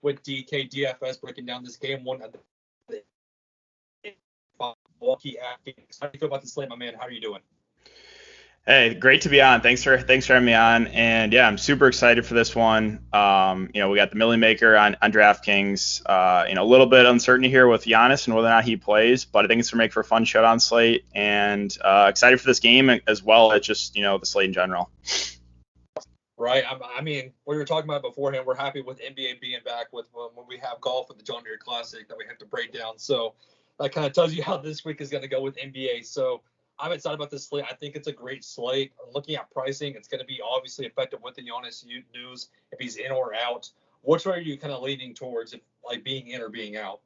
with DK DFS breaking down this game one of the Milwaukee at Phoenix. How do you feel about the slate, my man? How are you doing? Hey, great to be on. Thanks for having me on. And yeah, I'm super excited for this one. We got the Millie Maker on DraftKings. A little bit uncertainty here with Giannis and whether or not he plays, but I think it's going to make for a fun showdown slate. And excited for this game as well as just the slate in general. Right. I mean, we were talking about beforehand. We're happy with NBA being back with when we have golf with the John Deere Classic that we have to break down. So that kind of tells you how this week is going to go with NBA. So I'm excited about this slate. I think it's a great slate. Looking at pricing, it's going to be obviously effective with the Giannis news if he's in or out. Which way are you kind of leaning towards, if like being in or being out?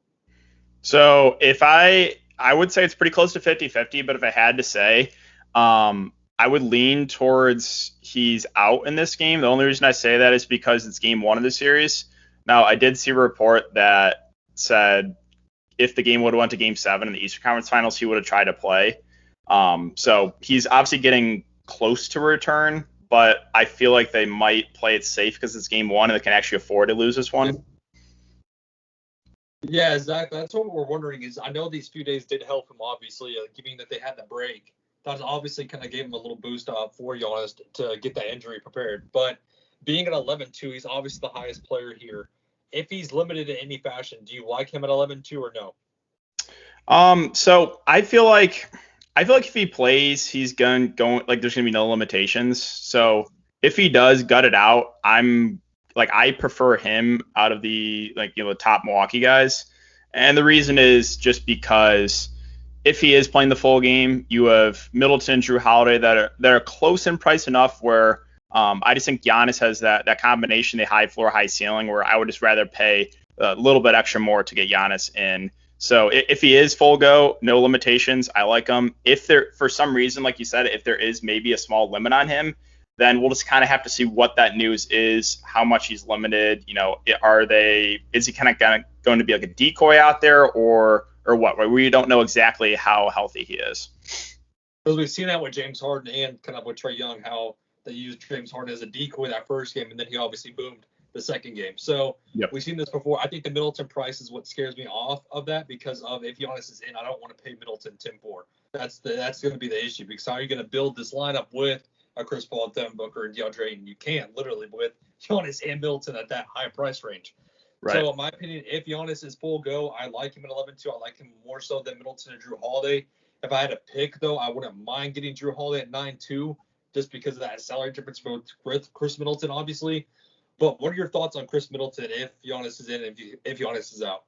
So if I would say it's pretty close to 50-50, but if I had to say, I would lean towards he's out in this game. The only reason I say that is because it's game one of the series. Now, I did see a report that said if the game would have went to game 7 in the Eastern Conference Finals, he would have tried to play. So he's obviously getting close to return, but I feel like they might play it safe because it's game 1 and they can actually afford to lose this one. Yeah, exactly. That's what we're wondering is I know these few days did help him, obviously, given that they had the break. That obviously kind of gave him a little boost up for Giannis to get that injury prepared. But being at 11-2, he's obviously the highest player here. If he's limited in any fashion, do you like him at 11-2 or no? So I feel like if he plays, he's going like there's gonna be no limitations. So if he does gut it out, I prefer him out of the the top Milwaukee guys, and the reason is just because if he is playing the full game, you have Middleton, Drew Holiday that are close in price enough where I just think Giannis has that combination, the high floor, high ceiling, where I would just rather pay a little bit extra more to get Giannis in. So if he is full go, no limitations, I like him. If there, for some reason, like you said, if there is maybe a small limit on him, then we'll just kind of have to see what that news is, how much he's limited. Is he kind of going to be like a decoy out there or what? We don't know exactly how healthy he is. Because we've seen that with James Harden and kind of with Trae Young, how they used James Harden as a decoy that first game, and then he obviously boomed the second game. So We've seen this before. I think the Middleton price is what scares me off of that because of if Giannis is in, I don't want to pay Middleton 10-4. That's going to be the issue because how are you going to build this lineup with a Chris Paul, Devin Booker, and DeAndre Ayton? You can't literally with Giannis and Middleton at that high price range. Right. So in my opinion, if Giannis is full go, I like him at 11-2. I like him more so than Middleton and Drew Holiday. If I had to pick, though, I wouldn't mind getting Drew Holiday at 9-2 just because of that salary difference with Chris Middleton, obviously. But what are your thoughts on Chris Middleton if Giannis is in and if Giannis is out?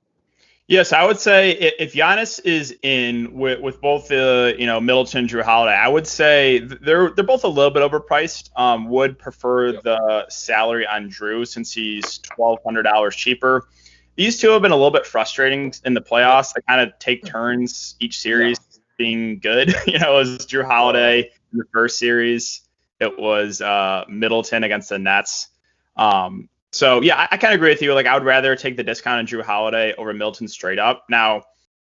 Yes, I would say if Giannis is in with both Middleton and Drew Holiday, I would say they're both a little bit overpriced. Would prefer the salary on Drew since he's $1,200 cheaper. These two have been a little bit frustrating in the playoffs. They kind of take turns each series being good. It was Drew Holiday in the first series. It was Middleton against the Nets. So yeah, I kind of agree with you. Like I would rather take the discount on Drew Holiday over Middleton straight up. Now,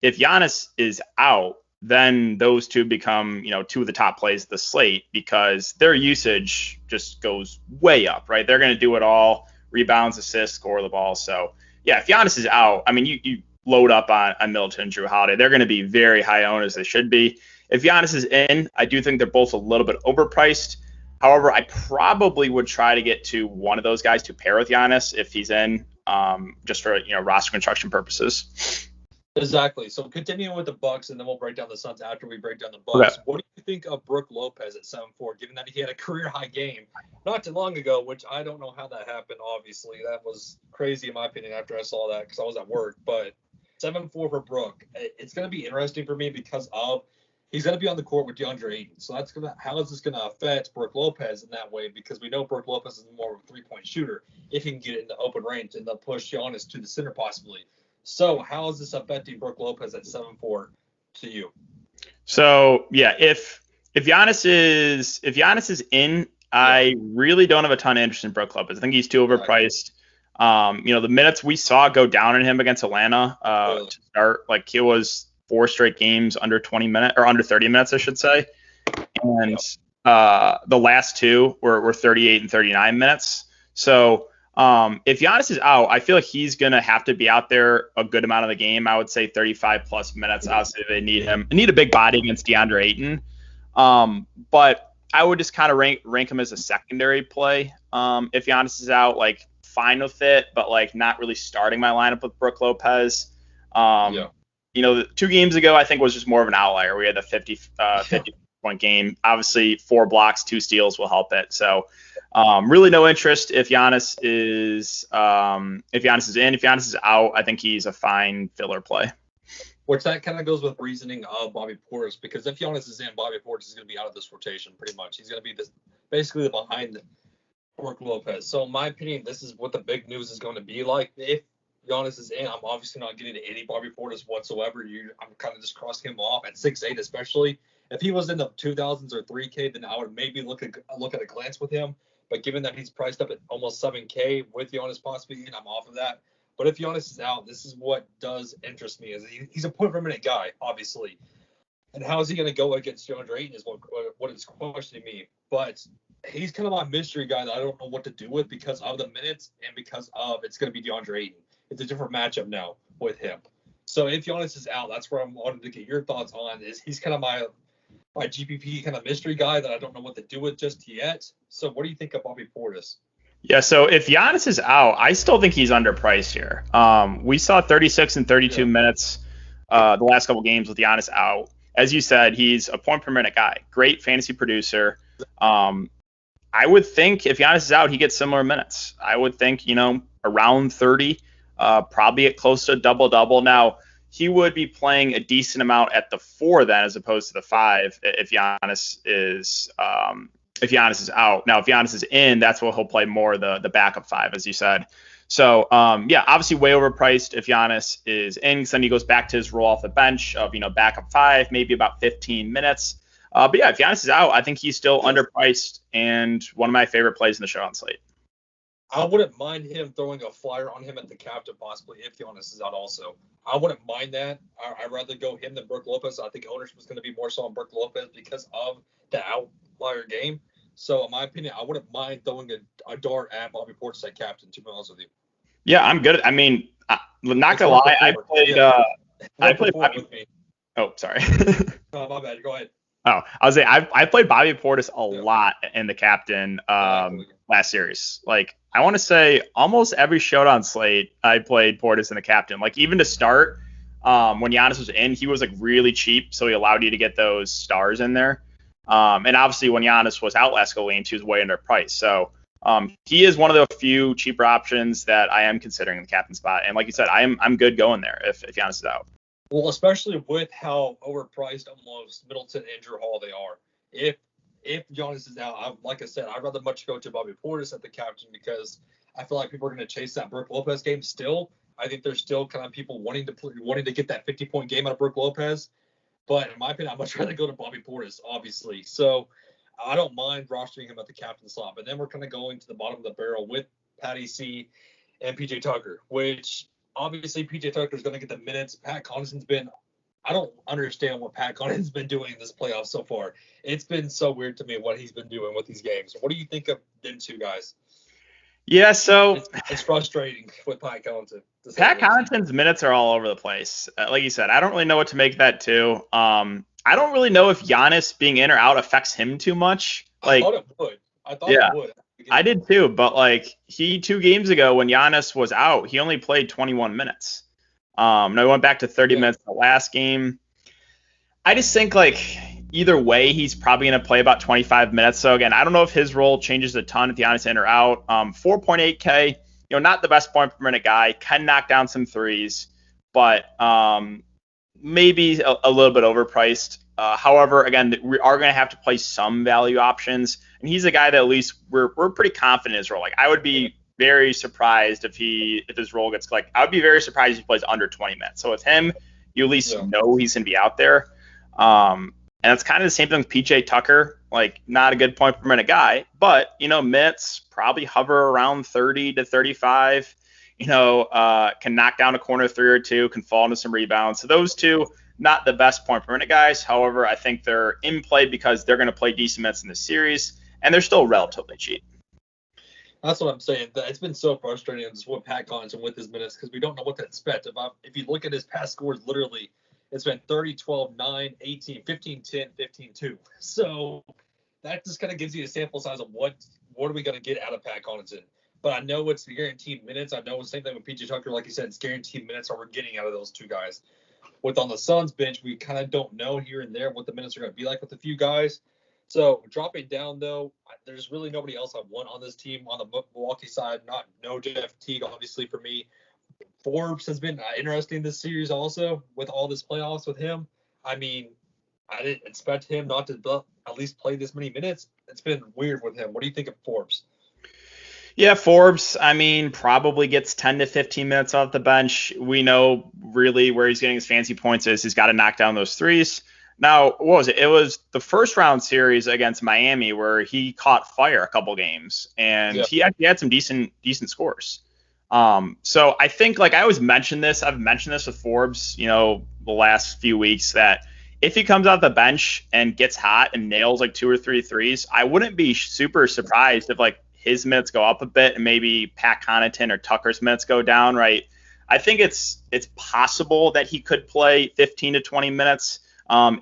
if Giannis is out, then those two become, two of the top plays of the slate because their usage just goes way up, right? They're going to do it all, rebounds, assists, score the ball. So yeah, if Giannis is out, I mean, you load up on Middleton and Drew Holiday. They're going to be very high owned as they should be. If Giannis is in, I do think they're both a little bit overpriced. However, I probably would try to get to one of those guys to pair with Giannis if he's in, just for roster construction purposes. Exactly. So continuing with the Bucks, and then we'll break down the Suns after we break down the Bucks. Okay. What do you think of Brook Lopez at 7-4, given that he had a career high game not too long ago, which I don't know how that happened. Obviously, that was crazy in my opinion after I saw that because I was at work. But 7-4 for Brook, it's going to be interesting for me because of. He's going to be on the court with DeAndre Ayton. So how is this going to affect Brook Lopez in that way? Because we know Brook Lopez is more of a three-point shooter if he can get it in the open range and they'll push Giannis to the center possibly. So how is this affecting Brook Lopez at 7-4 to you? So yeah, if Giannis is in, I really don't have a ton of interest in Brook Lopez. I think he's too overpriced. The minutes we saw go down on him against Atlanta to start, like he was 4 straight games under 20 minutes or under 30 minutes, I should say. And the last 2 were 38 and 39 minutes. So If Giannis is out, I feel like he's going to have to be out there a good amount of the game. I would say 35 plus minutes. Obviously, they need him. They need a big body against DeAndre Ayton. But I would just kind of rank him as a secondary play. If Giannis is out, like fine with it, but like not really starting my lineup with Brook Lopez. You know, 2 games ago, I think was just more of an outlier. We had a 50 point game. Obviously, 4 blocks, 2 steals will help it. So really no interest if Giannis is in. If Giannis is out, I think he's a fine filler play. Which that kind of goes with reasoning of Bobby Portis, because if Giannis is in, Bobby Portis is going to be out of this rotation pretty much. He's going to be basically behind Brook Lopez. So in my opinion, this is what the big news is going to be like. If Giannis is in, I'm obviously not getting any Bobby Portis whatsoever. I'm kind of just crossing him off at 6'8", especially. If he was in the 2000s or 3K, then I would maybe look at a glance with him. But given that he's priced up at almost 7K with Giannis possibly in, I'm off of that. But if Giannis is out, this is what does interest me. Is he's a point per minute guy, obviously. And how is he going to go against DeAndre Ayton is what is questioning me. But he's kind of my mystery guy that I don't know what to do with because of the minutes and because of it's going to be DeAndre Ayton. It's a different matchup now with him. So if Giannis is out, that's where I wanted to get your thoughts on. Is he's kind of my GPP kind of mystery guy that I don't know what to do with just yet. So what do you think of Bobby Portis? Yeah, so if Giannis is out, I still think he's underpriced here. We saw 36 and 32 minutes the last couple games with Giannis out. As you said, he's a point per minute guy. Great fantasy producer. I would think if Giannis is out, he gets similar minutes. I would think, around 30, probably at close to a double-double. Now, he would be playing a decent amount at the 4 then as opposed to the 5 if Giannis is out. Now, if Giannis is in, that's what he'll play more the backup 5, as you said. So, obviously way overpriced if Giannis is in, because then he goes back to his role off the bench of, backup 5, maybe about 15 minutes. But yeah, if Giannis is out, I think he's still underpriced and one of my favorite plays in the show on slate. I wouldn't mind him throwing a flyer on him at the captain possibly if Giannis is out also. I wouldn't mind that. I'd rather go him than Brook Lopez. I think ownership was going to be more so on Brook Lopez because of the outlier game. So in my opinion, I wouldn't mind throwing a dart at Bobby Portis at captain, to be honest with you. Yeah, I'm good. I mean, not going to lie, I played Bobby. Oh, sorry. Oh, my bad. Go ahead. Oh, I was saying I played Bobby Portis a lot in the captain last series. Like I want to say almost every showdown slate I played Portis in the captain. Like even to start, when Giannis was in, he was like really cheap, so he allowed you to get those stars in there. And obviously when Giannis was out last couple games, he was way underpriced. So he is one of the few cheaper options that I am considering in the captain spot. And like you said, I'm good going there if Giannis is out. Well, especially with how overpriced almost Middleton and Drew Hall they are. If Giannis is out, like I said, I'd rather much go to Bobby Portis at the captain because I feel like people are going to chase that Brook Lopez game still. I think there's still kind of people wanting to get that 50-point game out of Brook Lopez. But in my opinion, I'd much rather go to Bobby Portis, obviously. So I don't mind rostering him at the captain slot. But then we're kind of going to the bottom of the barrel with Patty C and PJ Tucker, which obviously PJ Tucker is going to get the minutes. Pat Connaughton's I don't understand what Pat Connaughton's been doing in this playoff so far. It's been so weird to me what he's been doing with these games. What do you think of them two guys? Yeah, so it's frustrating with Pat Connaughton. Pat Connaughton's minutes are all over the place. Like you said, I don't really know what to make of that too. I don't really know if Giannis being in or out affects him too much. Like, I thought it would. It would. I did too, but like 2 games ago when Giannis was out, he only played 21 minutes. Now he went back to 30 minutes in the last game. I just think like either way, he's probably going to play about 25 minutes. So again, I don't know if his role changes a ton if Giannis in or out. 4.8K, not the best point per minute guy, can knock down some threes, but maybe a little bit overpriced. However, again, we are going to have to play some value options, and he's a guy that at least we're pretty confident in his role. Like I would be very surprised if his role gets like I would be very surprised if he plays under 20 minutes. So with him, you at least know he's going to be out there. And it's kind of the same thing with PJ Tucker, like not a good point per minute guy, but minutes probably hover around 30 to 35. Can knock down a corner 3 or 2, can fall into some rebounds. So those two, not the best point per minute guys. However, I think they're in play because they're going to play decent minutes in this series, and they're still relatively cheap. That's what I'm saying. It's been so frustrating just with Pat Connaughton with his minutes because we don't know what to expect. If you look at his past scores, literally, it's been 30, 12, 9, 18, 15, 10, 15, 2. So that just kind of gives you a sample size of what are we going to get out of Pat Connaughton. But I know it's the guaranteed minutes. I know the same thing with PJ Tucker. Like you said, it's guaranteed minutes that we're getting out of those two guys. With on the Suns bench, we kind of don't know here and there what the minutes are going to be like with a few guys. So dropping down, though, there's really nobody else I want on this team on the Milwaukee side. No Jeff Teague, obviously, for me. Forbes has been interesting this series also with all this playoffs with him. I mean, I didn't expect him not to at least play this many minutes. It's been weird with him. What do you think of Forbes? Yeah, Forbes, I mean, probably gets 10 to 15 minutes off the bench. We know really where he's getting his fancy points is. He's got to knock down those threes. Now, what was it? It was the first round series against Miami where he caught fire a couple games, and he actually had some decent scores. So I think, like I always mention this, I've mentioned this with Forbes, the last few weeks, that if he comes off the bench and gets hot and nails like 2 or 3 threes, I wouldn't be super surprised if like his minutes go up a bit and maybe Pat Connaughton or Tucker's minutes go down, right? I think it's possible that he could play 15 to 20 minutes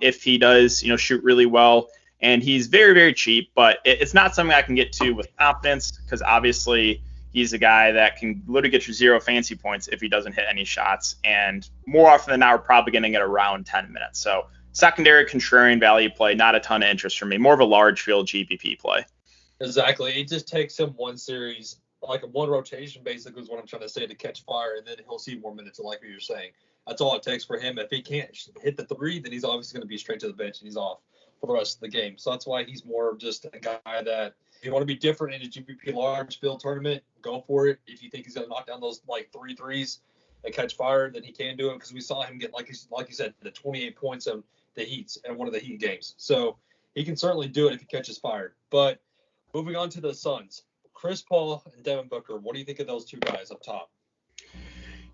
if he does, shoot really well. And he's very, very cheap, but it's not something I can get to with confidence because obviously he's a guy that can literally get you 0 fancy points if he doesn't hit any shots. And more often than not, we're probably going to get around 10 minutes. So secondary contrarian value play, not a ton of interest for me, more of a large field GPP play. Exactly. It just takes him one series, like one rotation, basically, is what I'm trying to say, to catch fire, and then he'll see more minutes, like what you're saying. That's all it takes for him. If he can't hit the 3, then he's obviously going to be straight to the bench, and he's off for the rest of the game. So that's why he's more of just a guy that, if you want to be different in a GPP large field tournament, go for it. If you think he's going to knock down those, 3 threes and catch fire, then he can do it, because we saw him get, like you said, the 28 points in the Heats in one of the Heat games. So he can certainly do it if he catches fire. But moving on to the Suns, Chris Paul and Devin Booker. What do you think of those two guys up top?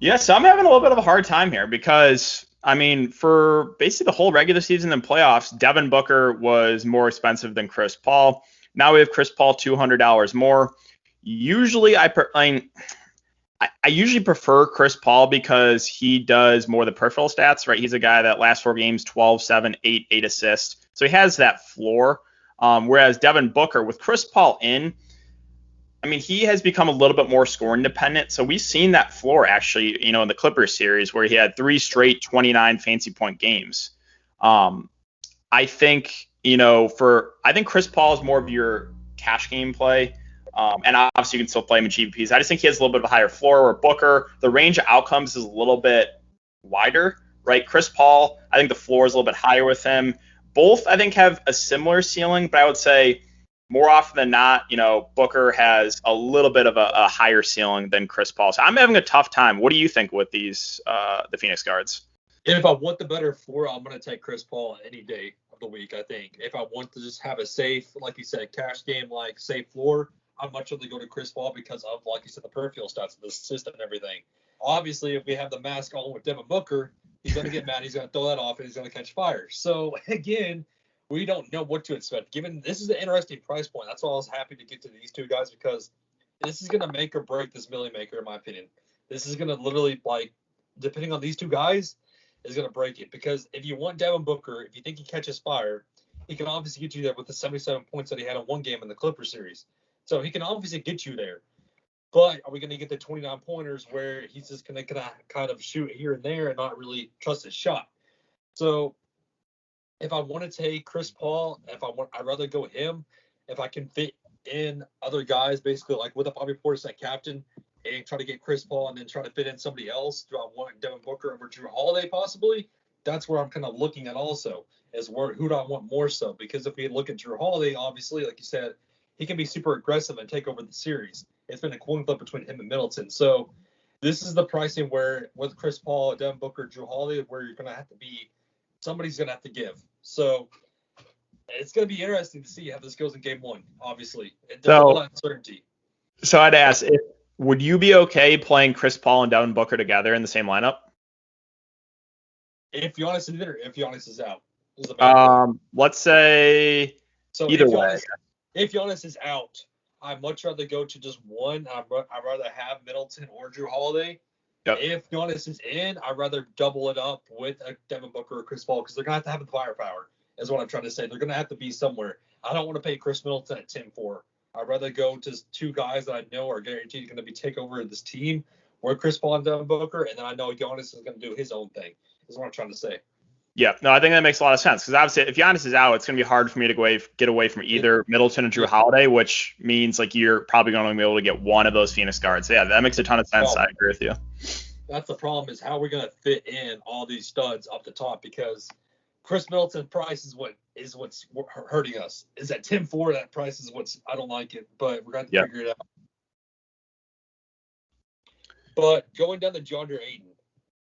Yes, I'm having a little bit of a hard time here because, I mean, for basically the whole regular season and playoffs, Devin Booker was more expensive than Chris Paul. Now we have Chris Paul $200 more. Usually I usually prefer Chris Paul because he does more of the peripheral stats, right? He's a guy that last 4 games, 12, 7, 8, 8 assists. So he has that floor. Whereas Devin Booker, with Chris Paul in, I mean, he has become a little bit more scoring dependent. So we've seen that floor actually, in the Clippers series where he had 3 straight 29 fancy point games. I think, I think Chris Paul is more of your cash game play. And obviously you can still play him in GPPs. I just think he has a little bit of a higher floor, where Booker, the range of outcomes is a little bit wider, right? Chris Paul, I think the floor is a little bit higher with him. Both, I think, have a similar ceiling, but I would say more often than not, Booker has a little bit of a higher ceiling than Chris Paul. So I'm having a tough time. What do you think with these, the Phoenix guards? If I want the better floor, I'm going to take Chris Paul any day of the week, I think. If I want to just have a safe, like you said, cash game, like safe floor, I'd much rather go to Chris Paul because of, like you said, the peripheral stats, the assist and everything. Obviously, if we have the mask on with Devin Booker, he's going to get mad. He's going to throw that off, and he's going to catch fire. So, again, we don't know what to expect. Given this is an interesting price point, that's why I was happy to get to these two guys, because this is going to make or break this Millie Maker, in my opinion. This is going to literally, depending on these two guys, is going to break it. Because if you want Devin Booker, if you think he catches fire, he can obviously get you there with the 77 points that he had in one game in the Clippers series. So he can obviously get you there. But are we going to get the 29 pointers where he's just going to kind of shoot here and there and not really trust his shot? So if I want to take Chris Paul, I'd rather go with him. If I can fit in other guys, basically like with a Bobby Portis at captain, and try to get Chris Paul and then try to fit in somebody else, do I want Devin Booker over Drew Holiday possibly? That's where I'm kind of looking at also, is who do I want more so? Because if we look at Drew Holiday, obviously, like you said, he can be super aggressive and take over the series. It's been a coin flip between him and Middleton. So this is the pricing where with Chris Paul, Devin Booker, Drew Holiday, where you're going to have to be, somebody's going to have to give. So it's going to be interesting to see how this goes in game 1, obviously. There's a lot of uncertainty. So I'd ask, would you be okay playing Chris Paul and Devin Booker together in the same lineup? If Giannis is in or if Giannis is out? Let's say either way. If Giannis is out, I'd much rather go to just one. I'd rather have Middleton or Drew Holiday. Yep. If Giannis is in, I'd rather double it up with a Devin Booker or Chris Paul because they're going to have the firepower, is what I'm trying to say. They're going to have to be somewhere. I don't want to pay Chris Middleton at 10-4. I'd rather go to two guys that I know are guaranteed going to be take over this team, or Chris Paul and Devin Booker, and then I know Giannis is going to do his own thing, is what I'm trying to say. Yeah, no, I think that makes a lot of sense because obviously if Giannis is out, it's going to be hard for me to get away from either Middleton and Drew Holiday, which means like you're probably going to be able to get one of those Phoenix guards. So, yeah, that makes a ton of sense. I agree with you. That's the problem is how we're going to fit in all these studs up the top because Chris Middleton's price is what's hurting us. Is at 10-4, that price is what's I don't like it, but we're going to have to figure it out. But going down to DeAndre Ayton.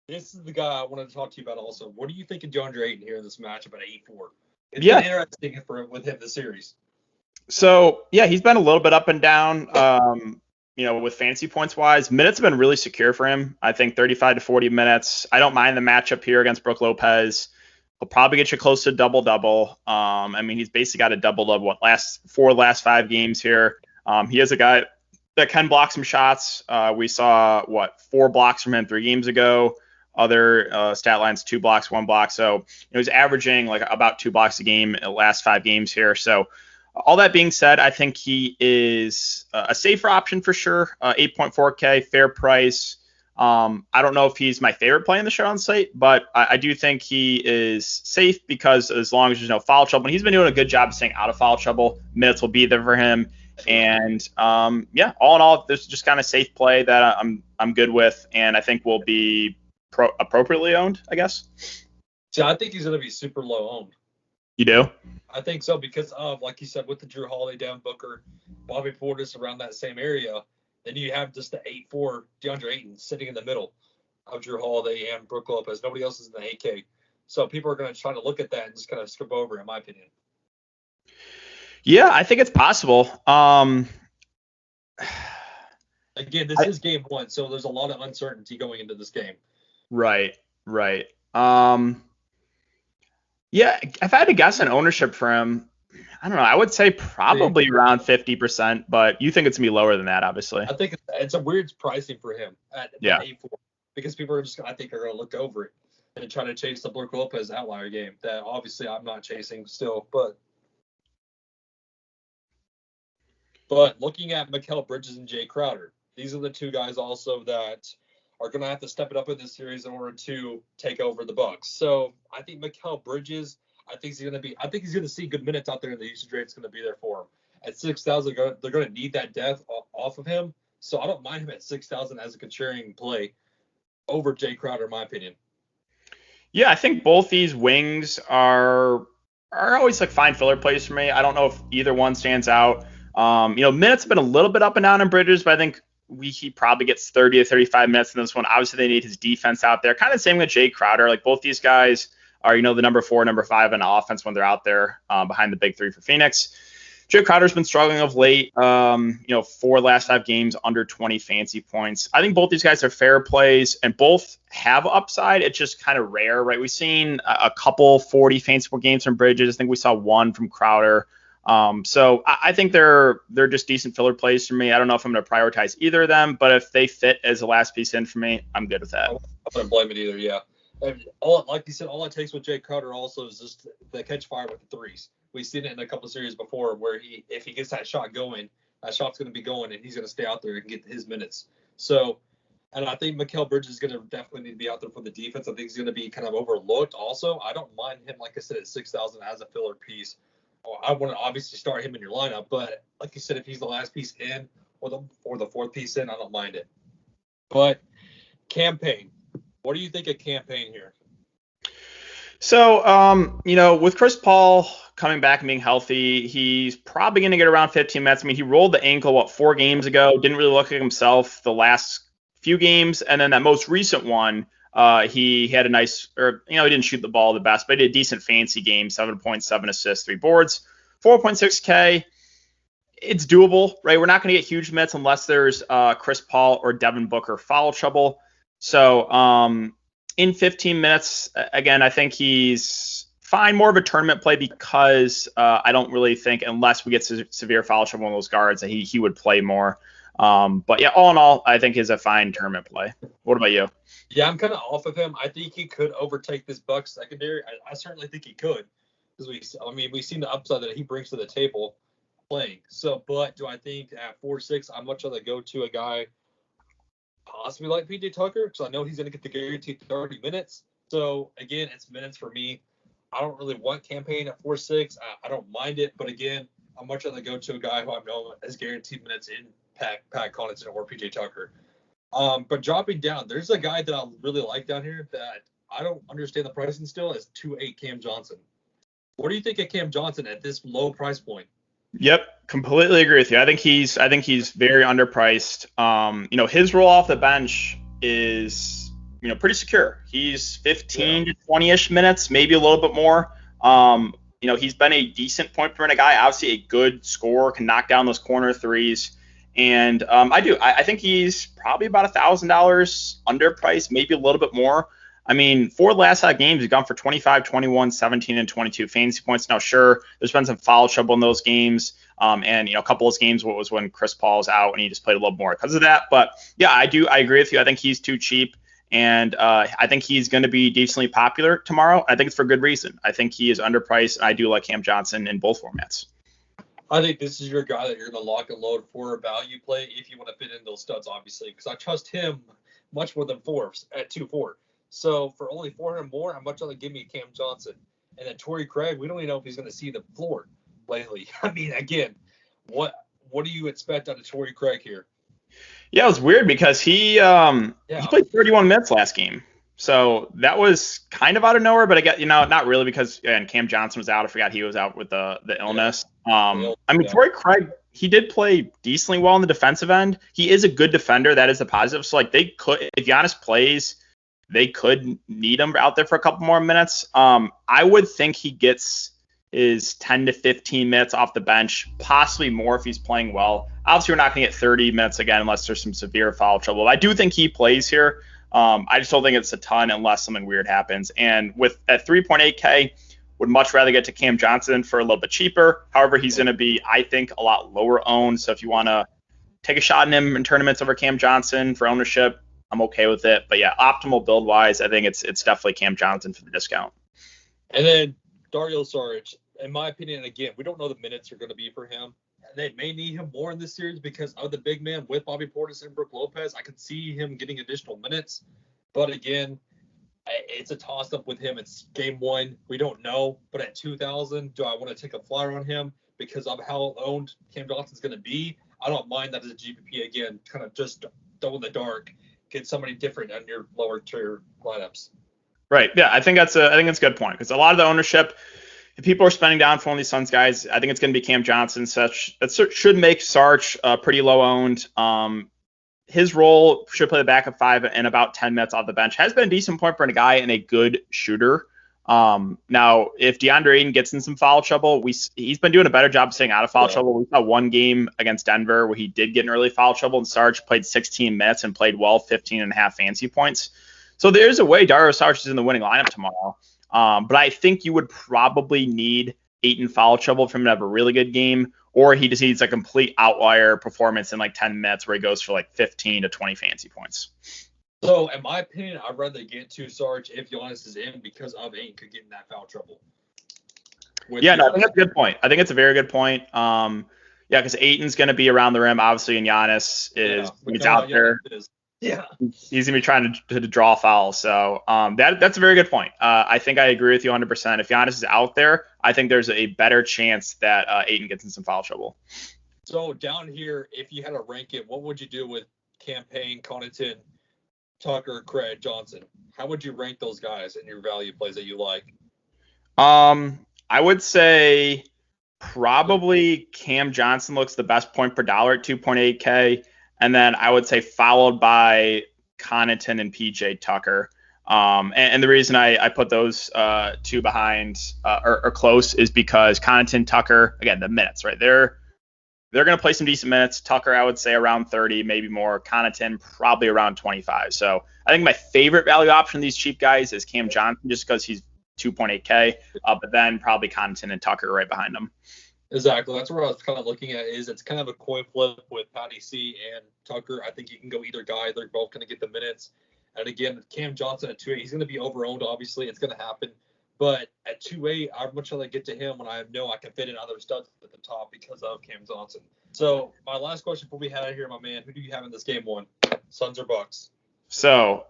This is the guy I wanted to talk to you about also. What do you think of DeAndre Ayton here in this matchup at 8-4? It's been interesting with him this series. So, yeah, he's been a little bit up and down, with fantasy points wise. Minutes have been really secure for him. I think 35 to 40 minutes. I don't mind the matchup here against Brook Lopez. He'll probably get you close to double-double. He's basically got a double-double last 5 games here. He is a guy that can block some shots. We saw, 4 blocks from him 3 games ago. Other stat lines, 2 blocks, 1 block. So he's averaging like about 2 blocks a game in the last 5 games here. So all that being said, I think he is a safer option for sure. 8.4K, fair price. I don't know if he's my favorite play in the show on site, but I do think he is safe because as long as there's no foul trouble, and he's been doing a good job of staying out of foul trouble, minutes will be there for him. And all in all, this is just kind of safe play that I'm good with, and I think will be appropriately owned, I guess. See, I think he's going to be super low owned. You do? I think so because of, like you said, with the Drew Holiday, Devin Booker, Bobby Portis around that same area. Then you have just the 8-4 DeAndre Ayton sitting in the middle of Drew Holiday and Brook Lopez. Nobody else is in the 8K. So people are going to try to look at that and just kind of skip over, in my opinion. Yeah, I think it's possible. Again, this is game 1, so there's a lot of uncertainty going into this game. Right. Yeah, if I had to guess an ownership for him, I don't know. I would say probably around 50%, but you think it's going to be lower than that, obviously. I think it's a weird pricing for him at 8-4 because people are going to look over it and try to chase the Brook Lopez outlier game that obviously I'm not chasing still. But looking at Mikal Bridges and Jay Crowder, these are the two guys also that are going to have to step it up in this series in order to take over the Bucks. So I think Mikal Bridges, I think he's going to see good minutes out there, and the usage rate's going to be there for him. At 6,000, they're going to need that depth off of him. So I don't mind him at 6,000 as a contrarian play over Jay Crowder, in my opinion. Yeah, I think both these wings are always like fine filler plays for me. I don't know if either one stands out. Minutes have been a little bit up and down in Bridges, but I think he probably gets 30 to 35 minutes in this one. Obviously, they need his defense out there. Kind of the same with Jay Crowder. Like both these guys are, the number 4, number 5 in offense when they're out there behind the big 3 for Phoenix. Jay Crowder's been struggling of late. 4 last 5 games under 20 fantasy points. I think both these guys are fair plays and both have upside. It's just kind of rare, right? We've seen a couple 40 fantasy point games from Bridges. I think we saw 1 from Crowder. So I think they're just decent filler plays for me. I don't know if I'm going to prioritize either of them, but if they fit as the last piece in for me, I'm good with that. I wouldn't blame it either. Yeah. And like you said, all it takes with Jay Crowder also is just the catch fire with the threes. We've seen it in a couple of series before where if he gets that shot going, that shot's going to be going and he's going to stay out there and get his minutes. So, and I think Mikal Bridges is going to definitely need to be out there for the defense. I think he's going to be kind of overlooked also. I don't mind him, like I said, at 6,000 as a filler piece. I want to obviously start him in your lineup, but like you said, if he's the last piece in or the 4th piece in, I don't mind it. But campaign, what do you think of campaign here? So, with Chris Paul coming back and being healthy, he's probably going to get around 15 minutes. I mean, he rolled the ankle, 4 games ago, didn't really look like himself the last few games. And then that most recent one, he had a nice, he didn't shoot the ball the best, but he did a decent fancy game, 7.7 assists, 3 boards, 4.6K. It's doable, right? We're not going to get huge minutes unless there's Chris Paul or Devin Booker foul trouble. So in 15 minutes, again, I think he's fine, more of a tournament play because I don't really think, unless we get severe foul trouble on those guards, that he would play more. But yeah, all in all, I think he's a fine tournament play. What about you? Yeah, I'm kind of off of him. I think he could overtake this Bucks secondary. I certainly think he could, because we've seen the upside that he brings to the table playing. So, but do I think at 4-6, I'm much rather go to a guy possibly like PJ Tucker, because I know he's going to get the guaranteed 30 minutes. So again, it's minutes for me. I don't really want campaign at 4-6. I don't mind it, but again, I'm much rather go to a guy who I know has guaranteed minutes in Pat Connaughton or PJ Tucker. But dropping down, there's a guy that I really like down here that I don't understand the pricing still, is 2-8 Cam Johnson. What do you think of Cam Johnson at this low price point? Yep, completely agree with you. I think he's very underpriced. His role off the bench is pretty secure. He's 15 to 20-ish minutes, maybe a little bit more. He's been a decent point per minute guy, obviously a good scorer, can knock down those corner threes. And I think he's probably about $1,000 underpriced, maybe a little bit more. I mean, 4 last 5 games, he's gone for 25, 21, 17, and 22 fantasy points. Now, sure, there's been some foul trouble in those games. And a couple of those games was when Chris Paul's out and he just played a little more because of that. But yeah, I agree with you. I think he's too cheap. And I think he's going to be decently popular tomorrow. I think it's for good reason. I think he is underpriced. And I do like Cam Johnson in both formats. I think this is your guy that you're going to lock and load for a value play if you want to fit in those studs, obviously, because I trust him much more than Forbes at 2-4. So for only 400 more, I'm much rather give me Cam Johnson. And then Torrey Craig, we don't even know if he's going to see the floor lately. I mean, again, what do you expect out of Torrey Craig here? Yeah, it was weird because he played 31 minutes last game. So that was kind of out of nowhere, but I get, not really, because Cam Johnson was out. I forgot he was out with the illness. Torrey Craig, he did play decently well on the defensive end. He is a good defender. That is a positive. So they could, if Giannis plays, they could need him out there for a couple more minutes. I would think he gets his 10 to 15 minutes off the bench, possibly more if he's playing well. Obviously, we're not going to get 30 minutes again unless there's some severe foul trouble. I do think he plays here. I just don't think it's a ton unless something weird happens. And at 3.8K, would much rather get to Cam Johnson for a little bit cheaper. However, he's going to be, I think, a lot lower owned. So if you want to take a shot in him in tournaments over Cam Johnson for ownership, I'm okay with it. But yeah, optimal build wise, I think it's definitely Cam Johnson for the discount. And then Dario Saric, in my opinion, again, we don't know the minutes are going to be for him. They may need him more in this series because of the big man with Bobby Portis and Brook Lopez. I could see him getting additional minutes. But again, it's a toss-up with him. It's game 1. We don't know. But at 2,000, do I want to take a flyer on him because of how owned Cam Johnson's going to be? I don't mind that as a GPP. Again, kind of just throw in the dark. Get somebody different on your lower tier lineups. Right. Yeah, I think that's a good point, because a lot of the ownership, if people are spending down for one of these Suns guys, I think it's going to be Cam Johnson. That should make Sarge pretty low owned. His role should play the backup 5 and about 10 minutes off the bench. Has been a decent point for a guy and a good shooter. Now, if DeAndre Ayton gets in some foul trouble, he's been doing a better job staying out of foul trouble. We saw one game against Denver where he did get in early foul trouble, and Sarge played 16 minutes and played well, 15.5 fantasy points. So there's a way Dario Saric is in the winning lineup tomorrow. But I think you would probably need Ayton foul trouble for him to have a really good game, or he just needs a complete outlier performance in 10 minutes where he goes for 15 to 20 fantasy points. So, in my opinion, I'd rather get to Sarge if Giannis is in, because of Ayton could get in that foul trouble. I think that's a good point. I think it's a very good point. Because Ayton's going to be around the rim, obviously, and Giannis he's out there. Yeah, he's gonna be trying to draw fouls. So that's a very good point. I think I agree with you 100%. If Giannis is out there, I think there's a better chance that Ayton gets in some foul trouble. So down here, if you had to rank it, what would you do with Campaign, Connaughton, Tucker, Craig, Johnson? How would you rank those guys in your value plays that you like? I would say probably Cam Johnson looks the best point per dollar at 2.8K. And then I would say followed by Connaughton and PJ Tucker. And the reason I put those two behind or close is because Connaughton, Tucker, again, the minutes, right? They're going to play some decent minutes. Tucker, I would say around 30, maybe more. Connaughton, probably around 25. So I think my favorite value option of these cheap guys is Cam Johnson, just because he's 2.8K, but then probably Connaughton and Tucker right behind them. Exactly. That's where I was kind of looking at is it's kind of a coin flip with Patty C and Tucker. I think you can go either guy. They're both going to get the minutes. And again, Cam Johnson at 2.8, he's going to be over-owned, obviously. It's going to happen. But at 2.8, I'd much rather get to him when I know I can fit in other studs at the top because of Cam Johnson. So my last question before we head out of here, my man, who do you have in this game one? Suns or Bucks? So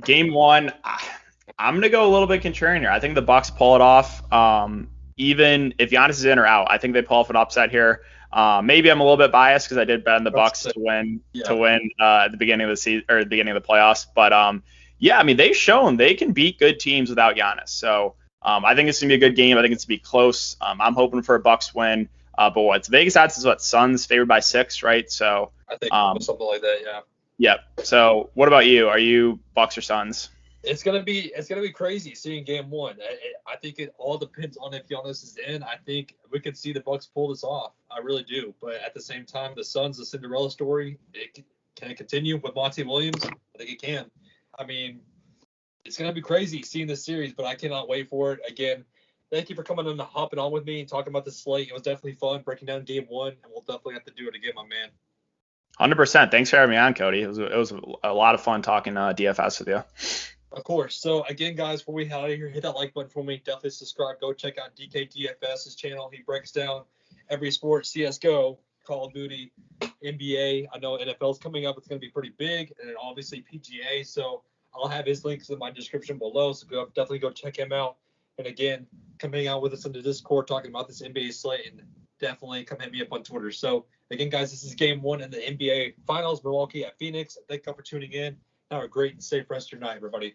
game one, I'm going to go a little bit contrarian here. I think the Bucks pull it off. Even if Giannis is in or out, I think they pull off an upset here. Maybe I'm a little bit biased because I did bet on the Bucks to win at the beginning of the season or the beginning of the playoffs. But yeah, I mean they've shown they can beat good teams without Giannis. So I think it's gonna be a good game. I think it's gonna be close. I'm hoping for a Bucks win. But what's Vegas odds is Suns favored by 6, right? So I think something like that, yeah. Yep. So what about you? Are you Bucks or Suns? It's gonna be crazy seeing game one. I think it all depends on if Giannis is in. I think we could see the Bucks pull this off. I really do. But at the same time, the Suns, the Cinderella story, can it continue with Monty Williams? I think it can. I mean, it's gonna be crazy seeing this series, but I cannot wait for it. Again, thank you for coming and hopping on with me and talking about the slate. It was definitely fun breaking down game one, and we'll definitely have to do it again, my man. 100%. Thanks for having me on, Cody. It was a lot of fun talking DFS with you. Of course. So again, guys, before we head out of here, hit that like button for me. Definitely subscribe. Go check out DK DFS's channel. He breaks down every sport: CS:GO, Call of Duty, NBA. I know NFL's coming up. It's going to be pretty big, and then obviously PGA. So I'll have his links in my description below. So definitely go check him out. And again, come hang out with us in the Discord talking about this NBA slate, and definitely come hit me up on Twitter. So again, guys, this is game one in the NBA Finals, Milwaukee at Phoenix. Thank you for tuning in. Have a great and safe rest of your night, everybody.